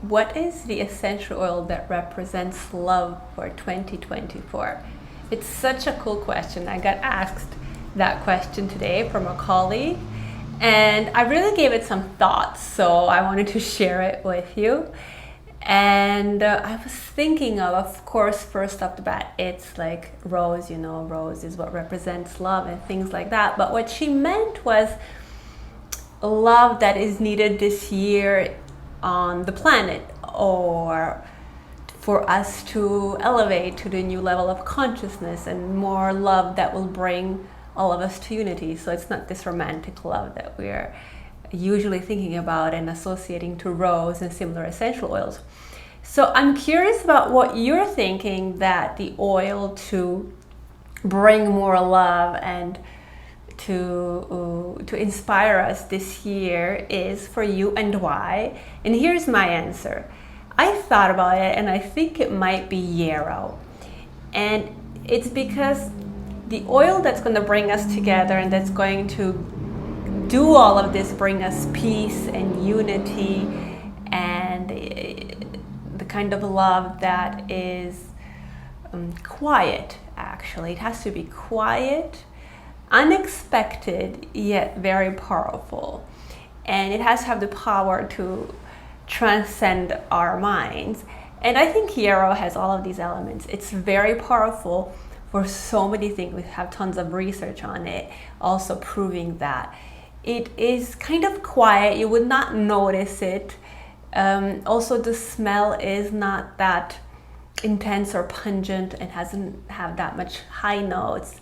What is the essential oil that represents love for 2024? It's such a cool question. I got asked that question today from a colleague, and I really gave it some thought, so I wanted to share it with you. And I was thinking of course, first off the bat, it's like rose, rose is what represents love and things like that. But what she meant was love that is needed this year on the planet, or for us to elevate to the new level of consciousness, and more love that will bring all of us to unity. So it's not this romantic love that we're usually thinking about and associating to rose and similar essential oils. So I'm curious about what you're thinking that the oil to bring more love and to inspire us this year is for you, and why. And here's my answer. I thought about it, and I think it might be Yarrow. And it's because the oil that's going to bring us together and that's going to do all of this, bring us peace and unity and the kind of love that is quiet, actually. It has to be quiet, unexpected, yet very powerful. And it has to have the power to transcend our minds. And I think Yarrow has all of these elements. It's very powerful for so many things. We have tons of research on it, also proving that. It is kind of quiet, you would not notice it. Also, the smell is not that intense or pungent and doesn't have that much high notes.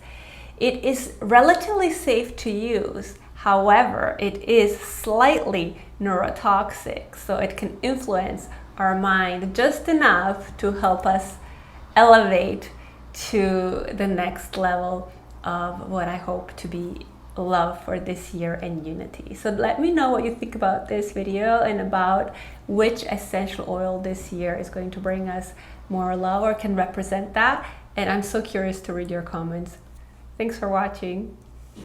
It is relatively safe to use. However, it is slightly neurotoxic, so it can influence our mind just enough to help us elevate to the next level of what I hope to be love for this year and unity. So let me know what you think about this video and about which essential oil this year is going to bring us more love or can represent that. And I'm so curious to read your comments. Thanks for watching.